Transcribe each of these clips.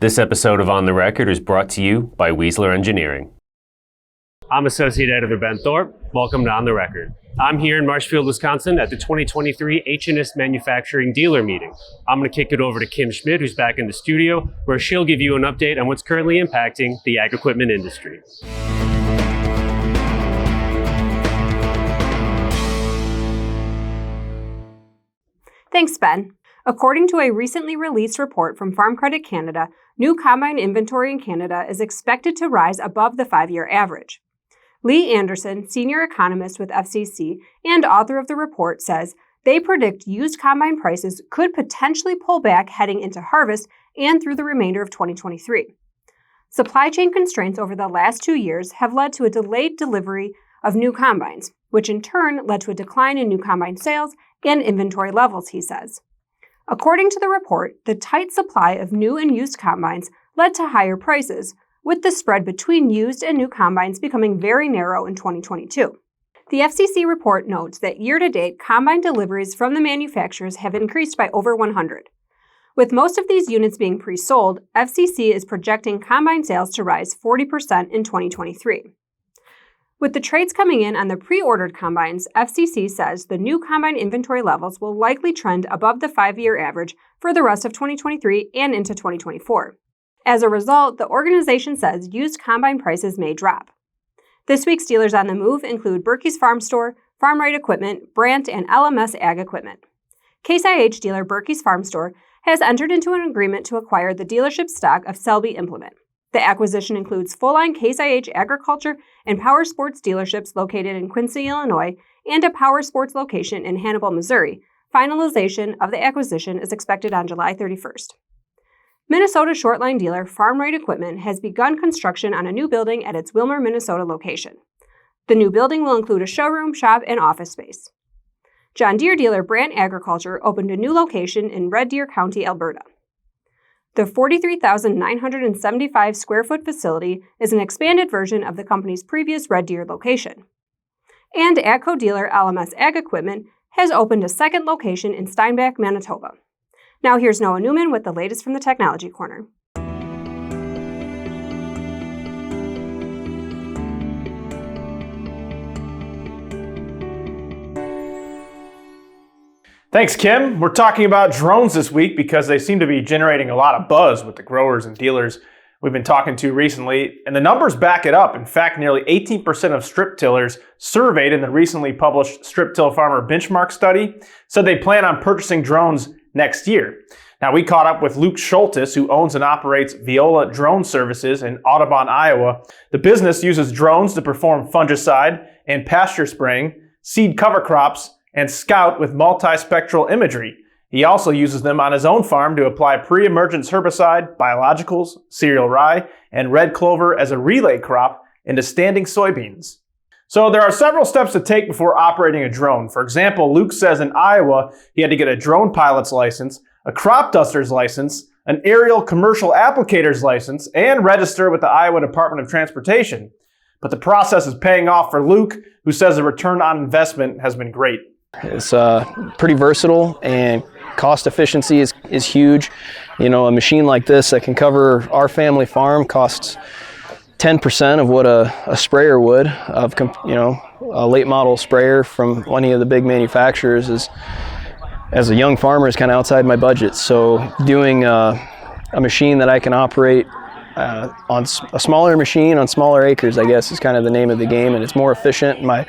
This episode of On the Record is brought to you by Weisler Engineering. I'm Associate Editor Ben Thorpe. Welcome to On the Record. I'm here in Marshfield, Wisconsin at the 2023 H&S Manufacturing Dealer Meeting. I'm going to kick it over to Kim Schmidt, who's back in the studio, where she'll give you an update on what's currently impacting the ag equipment industry. Thanks, Ben. According to a recently released report from Farm Credit Canada, new combine inventory in Canada is expected to rise above the 5-year average. Lee Anderson, senior economist with FCC and author of the report, says they predict used combine prices could potentially pull back heading into harvest and through the remainder of 2023. Supply chain constraints over the last 2 years have led to a delayed delivery of new combines, which in turn led to a decline in new combine sales and inventory levels, he says. According to the report, the tight supply of new and used combines led to higher prices, with the spread between used and new combines becoming very narrow in 2022. The FCC report notes that year-to-date, combine deliveries from the manufacturers have increased by over 100. With most of these units being pre-sold, FCC is projecting combine sales to rise 40% in 2023. With the trades coming in on the pre-ordered combines, FCC says the new combine inventory levels will likely trend above the 5-year average for the rest of 2023 and into 2024. As a result, the organization says used combine prices may drop. This week's dealers on the move include Berkey's Farm Store, Farm Right Equipment, Brandt, and LMS Ag Equipment. Case IH dealer Berkey's Farm Store has entered into an agreement to acquire the dealership stock of Selby Implement. The acquisition includes full-line Case IH agriculture and power sports dealerships located in Quincy, Illinois, and a power sports location in Hannibal, Missouri. Finalization of the acquisition is expected on July 31st. Minnesota shortline dealer Farm Right Equipment has begun construction on a new building at its Willmar, Minnesota location. The new building will include a showroom, shop, and office space. John Deere dealer Brandt Agriculture opened a new location in Red Deer County, Alberta. The 43,975 square foot facility is an expanded version of the company's previous Red Deer location. And AGCO dealer LMS Ag Equipment has opened a second location in Steinbach, Manitoba. Now here's Noah Newman with the latest from the Technology Corner. Thanks, Kim. We're talking about drones this week because they seem to be generating a lot of buzz with the growers and dealers we've been talking to recently, and the numbers back it up. In fact, nearly 18% of strip tillers surveyed in the recently published Strip Till Farmer Benchmark study said they plan on purchasing drones next year. Now, we caught up with Luke Schultes, who owns and operates Viola Drone Services in Audubon, Iowa. The business uses drones to perform fungicide and pasture spraying, seed cover crops, and scout with multispectral imagery. He also uses them on his own farm to apply pre-emergence herbicide, biologicals, cereal rye, and red clover as a relay crop into standing soybeans. So there are several steps to take before operating a drone. For example, Luke says in Iowa, he had to get a drone pilot's license, a crop duster's license, an aerial commercial applicator's license, and register with the Iowa Department of Transportation. But the process is paying off for Luke, who says the return on investment has been great. It's pretty versatile, and cost efficiency is huge. You know, a machine like this that can cover our family farm costs 10% of what a sprayer would, of a late model sprayer from one of the big manufacturers is, as a young farmer, is kind of outside my budget. So doing a machine that I can operate on a smaller machine on smaller acres, I guess, is kind of the name of the game, and it's more efficient. My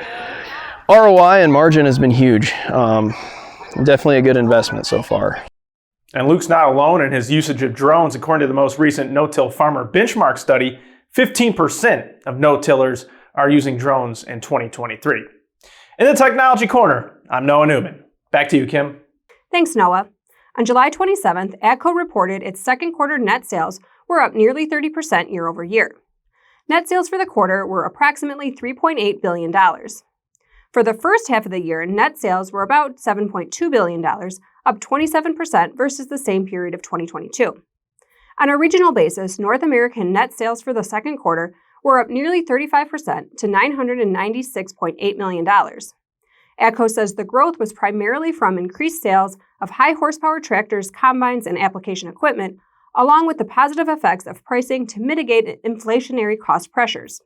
ROI and margin has been huge. Definitely a good investment so far. And Luke's not alone in his usage of drones. According to the most recent No-Till Farmer Benchmark study, 15% of no-tillers are using drones in 2023. In the Technology Corner, I'm Noah Newman. Back to you, Kim. Thanks, Noah. On July 27th, AGCO reported its second quarter net sales were up nearly 30% year over year. Net sales for the quarter were approximately $3.8 billion. For the first half of the year, net sales were about $7.2 billion, up 27% versus the same period of 2022. On a regional basis, North American net sales for the second quarter were up nearly 35% to $996.8 million. AGCO says the growth was primarily from increased sales of high horsepower tractors, combines, and application equipment, along with the positive effects of pricing to mitigate inflationary cost pressures.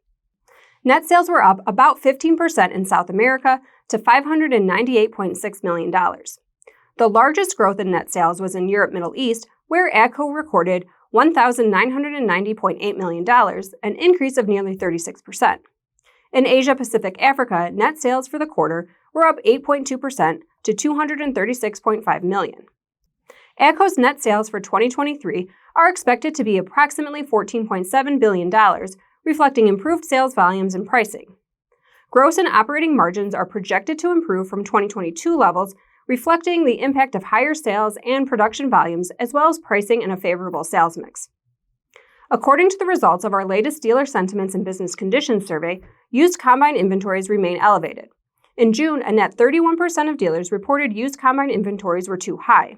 Net sales were up about 15% in South America to $598.6 million. The largest growth in net sales was in Europe Middle East, where AGCO recorded $1,990.8 million, an increase of nearly 36%. In Asia Pacific Africa, net sales for the quarter were up 8.2% to $236.5 million. AGCO's net sales for 2023 are expected to be approximately $14.7 billion, reflecting improved sales volumes and pricing. Gross and operating margins are projected to improve from 2022 levels, reflecting the impact of higher sales and production volumes, as well as pricing and a favorable sales mix. According to the results of our latest Dealer Sentiments and Business Conditions survey, used combine inventories remain elevated. In June, a net 31% of dealers reported used combine inventories were too high.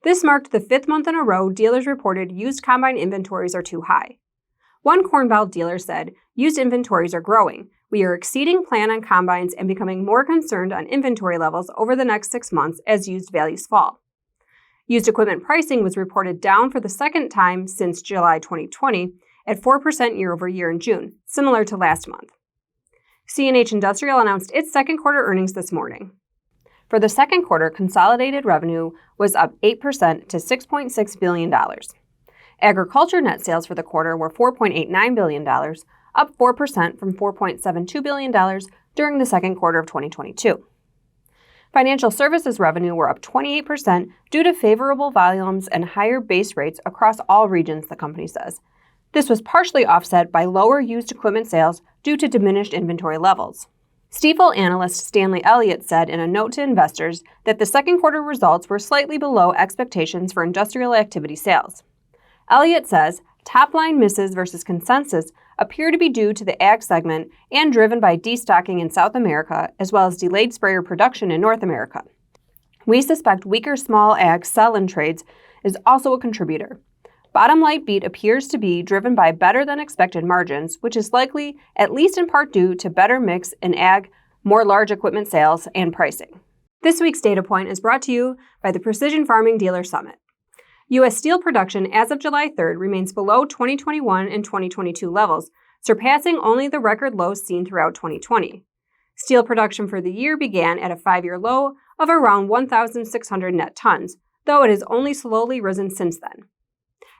This marked the 5th month in a row dealers reported used combine inventories are too high. One Corn Belt dealer said, "Used inventories are growing. We are exceeding plan on combines and becoming more concerned on inventory levels over the next 6 months as used values fall." Used equipment pricing was reported down for the second time since July 2020 at 4% year over year in June, similar to last month. CNH Industrial announced its second quarter earnings this morning. For the second quarter, consolidated revenue was up 8% to $6.6 billion. Agriculture net sales for the quarter were $4.89 billion, up 4% from $4.72 billion during the second quarter of 2022. Financial services revenue were up 28% due to favorable volumes and higher base rates across all regions, the company says. This was partially offset by lower used equipment sales due to diminished inventory levels. Stifel analyst Stanley Elliott said in a note to investors that the second quarter results were slightly below expectations for industrial activity sales. Elliott says top-line misses versus consensus appear to be due to the ag segment and driven by destocking in South America, as well as delayed sprayer production in North America. We suspect weaker small ag sell-in trades is also a contributor. Bottom light beat appears to be driven by better-than-expected margins, which is likely, at least in part, due to better mix in ag, more large equipment sales, and pricing. This week's data point is brought to you by the Precision Farming Dealer Summit. U.S. steel production as of July 3rd remains below 2021 and 2022 levels, surpassing only the record lows seen throughout 2020. Steel production for the year began at a 5-year low of around 1,600 net tons, though it has only slowly risen since then.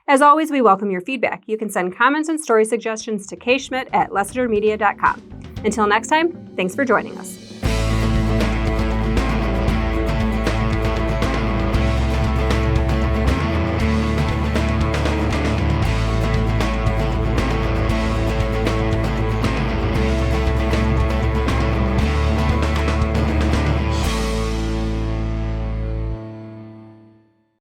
As always, we welcome your feedback. You can send comments and story suggestions to kschmidt@lessitermedia.com. Until next time, thanks for joining us.